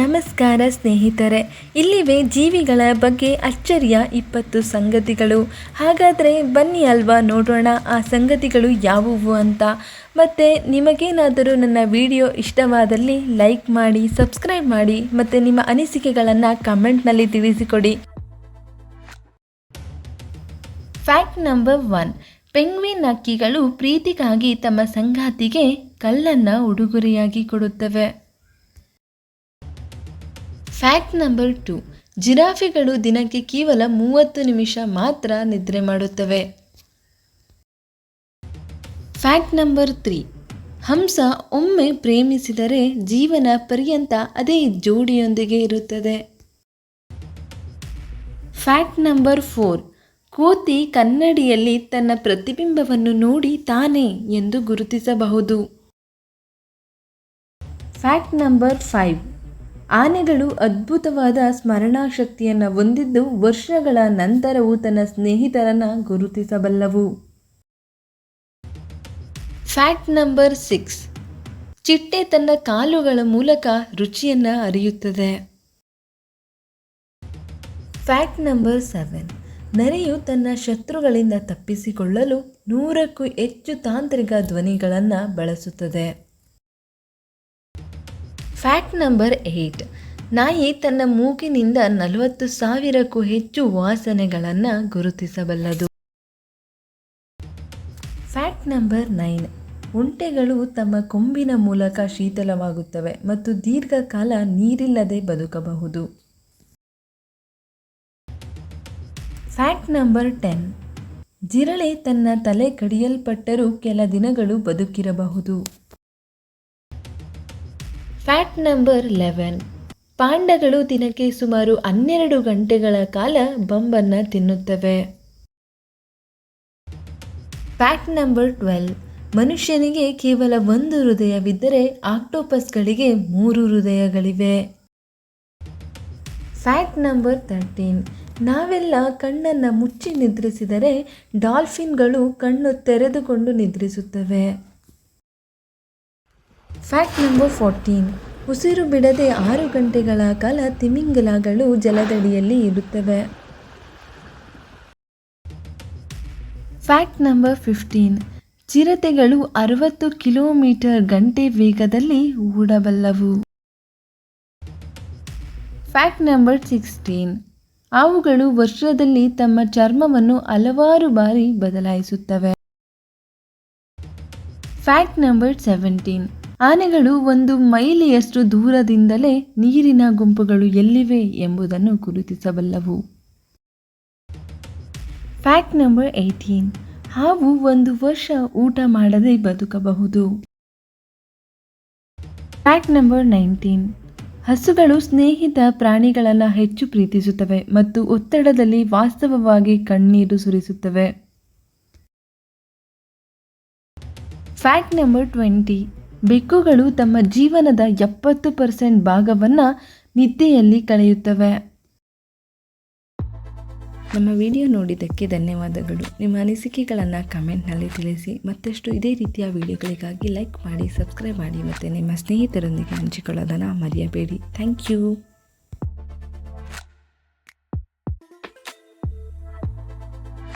ನಮಸ್ಕಾರ ಸ್ನೇಹಿತರೆ, ಇಲ್ಲಿವೆ ಜೀವಿಗಳ ಬಗ್ಗೆ ಅಚ್ಚರಿಯ 20 ಸಂಗತಿಗಳು. ಹಾಗಾದರೆ ಬನ್ನಿ ಅಲ್ವಾ ನೋಡೋಣ ಆ ಸಂಗತಿಗಳು ಯಾವುವು ಅಂತ. ಮತ್ತು ನಿಮಗೇನಾದರೂ ನನ್ನ ವಿಡಿಯೋ ಇಷ್ಟವಾದಲ್ಲಿ ಲೈಕ್ ಮಾಡಿ, ಸಬ್ಸ್ಕ್ರೈಬ್ ಮಾಡಿ ಮತ್ತು ನಿಮ್ಮ ಅನಿಸಿಕೆಗಳನ್ನು ಕಮೆಂಟ್ನಲ್ಲಿ ತಿಳಿಸಿಕೊಡಿ. Fact number 1. ಪೆಂಗ್ವಿನ್ ಹಕ್ಕಿಗಳು ಪ್ರೀತಿಗಾಗಿ ತಮ್ಮ ಸಂಗಾತಿಗೆ ಕಲ್ಲನ್ನು ಉಡುಗೊರೆಯಾಗಿ ಕೊಡುತ್ತವೆ. Fact number 2. ಜಿರಾಫೆಗಳು ದಿನಕ್ಕೆ ಕೇವಲ 30 ನಿಮಿಷ ಮಾತ್ರ ನಿದ್ರೆ ಮಾಡುತ್ತವೆ. Fact number 3. ಹಂಸ ಒಮ್ಮೆ ಪ್ರೇಮಿಸಿದರೆ ಜೀವನ ಪರ್ಯಂತ ಅದೇ ಜೋಡಿಯೊಂದಿಗೆ ಇರುತ್ತದೆ. Fact number 4. ಕೋತಿ ಕನ್ನಡಿಯಲ್ಲಿ ತನ್ನ ಪ್ರತಿಬಿಂಬವನ್ನು ನೋಡಿ ತಾನೇ ಎಂದು ಗುರುತಿಸಬಹುದು. Fact number 5. ಆನೆಗಳು ಅದ್ಭುತವಾದ ಸ್ಮರಣಾಶಕ್ತಿಯನ್ನು ಹೊಂದಿದ್ದು ವರ್ಷಗಳ ನಂತರವೂ ತನ್ನ ಸ್ನೇಹಿತರನ್ನು ಗುರುತಿಸಬಲ್ಲವು. Fact number 6. ಚಿಟ್ಟೆ ತನ್ನ ಕಾಲುಗಳ ಮೂಲಕ ರುಚಿಯನ್ನು ಅರಿಯುತ್ತದೆ. Fact number 7. ನರಿಯು ತನ್ನ ಶತ್ರುಗಳಿಂದ ತಪ್ಪಿಸಿಕೊಳ್ಳಲು 100ಕ್ಕೂ ಹೆಚ್ಚು ತಾಂತ್ರಿಕ ಧ್ವನಿಗಳನ್ನು ಬಳಸುತ್ತದೆ. Fact number 8. ನಾಯಿ ತನ್ನ ಮೂಗಿನಿಂದ 40,000ಕ್ಕೂ ಹೆಚ್ಚು ವಾಸನೆಗಳನ್ನು ಗುರುತಿಸಬಲ್ಲದು. Fact number 9. ಒಂಟೆಗಳು ತಮ್ಮ ಕೊಂಬಿನ ಮೂಲಕ ಶೀತಲವಾಗುತ್ತವೆ ಮತ್ತು ದೀರ್ಘಕಾಲ ನೀರಿಲ್ಲದೆ ಬದುಕಬಹುದು. Fact number 10. ಜಿರಳೆ ತನ್ನ ತಲೆ ಕಡಿಯಲ್ಪಟ್ಟರೂ ಕೆಲ ದಿನಗಳು ಬದುಕಿರಬಹುದು. Fact number 11. ಪಾಂಡಗಳು ದಿನಕ್ಕೆ ಸುಮಾರು 12 ಗಂಟೆಗಳ ಕಾಲ ಬಂಬನ್ನು ತಿನ್ನುತ್ತವೆ. Fact number 12. ಮನುಷ್ಯನಿಗೆ ಕೇವಲ 1 ಹೃದಯವಿದ್ದರೆ ಆಕ್ಟೋಪಸ್ಗಳಿಗೆ 3 ಹೃದಯಗಳಿವೆ. Fact number 13. ನಾವೆಲ್ಲ ಕಣ್ಣನ್ನು ಮುಚ್ಚಿ ನಿದ್ರಿಸಿದರೆ ಡಾಲ್ಫಿನ್ಗಳು ಕಣ್ಣು ತೆರೆದುಕೊಂಡು ನಿದ್ರಿಸುತ್ತವೆ. Fact number 14. ಉಸಿರು ಬಿಡದೆ 6 ಗಂಟೆಗಳ ಕಾಲ ತಿಮಿಂಗಿಲಗಳು ಜಲದಡಿಯಲ್ಲಿ ಇರುತ್ತವೆ. Fact number 15. ಚಿರತೆಗಳು 60 ಕಿಲೋಮೀಟರ್ ಗಂಟೆ ವೇಗದಲ್ಲಿ ಓಡಬಲ್ಲವು. Fact number 16. ಅವುಗಳು ವರ್ಷದಲ್ಲಿ ತಮ್ಮ ಚರ್ಮವನ್ನು ಹಲವಾರು ಬಾರಿ ಬದಲಾಯಿಸುತ್ತವೆ. Fact number 17. ಆನೆಗಳು 1 ಮೈಲಿಯಷ್ಟು ದೂರದಿಂದಲೇ ನೀರಿನ ಗುಂಪುಗಳು ಎಲ್ಲಿವೆ ಎಂಬುದನ್ನು ಗುರುತಿಸಬಲ್ಲವು. Fact number 18. ಹಾವು 1 ವರ್ಷ ಊಟ ಮಾಡದೆ ಬದುಕಬಹುದು. Fact number 19. ಹಸುಗಳು ಸ್ನೇಹಿತ ಪ್ರಾಣಿಗಳನ್ನು ಹೆಚ್ಚು ಪ್ರೀತಿಸುತ್ತವೆ ಮತ್ತು ಒತ್ತಡದಲ್ಲಿ ವಾಸ್ತವವಾಗಿ ಕಣ್ಣೀರು ಸುರಿಸುತ್ತವೆ. Fact number 20. ಬೆಕ್ಕುಗಳು ತಮ್ಮ ಜೀವನದ 70% ಭಾಗವನ್ನು ನಿದ್ದೆಯಲ್ಲಿ ಕಳೆಯುತ್ತವೆ. ನಮ್ಮ ವಿಡಿಯೋ ನೋಡಿದ್ದಕ್ಕೆ ಧನ್ಯವಾದಗಳು. ನಿಮ್ಮ ಅನಿಸಿಕೆಗಳನ್ನು ಕಮೆಂಟ್ನಲ್ಲಿ ತಿಳಿಸಿ. ಮತ್ತಷ್ಟು ಇದೇ ರೀತಿಯ ವಿಡಿಯೋಗಳಿಗಾಗಿ ಲೈಕ್ ಮಾಡಿ, ಸಬ್ಸ್ಕ್ರೈಬ್ ಮಾಡಿ ಮತ್ತು ನಿಮ್ಮ ಸ್ನೇಹಿತರೊಂದಿಗೆ ಹಂಚಿಕೊಳ್ಳೋದನ್ನು ಮರೆಯಬೇಡಿ. Thank you.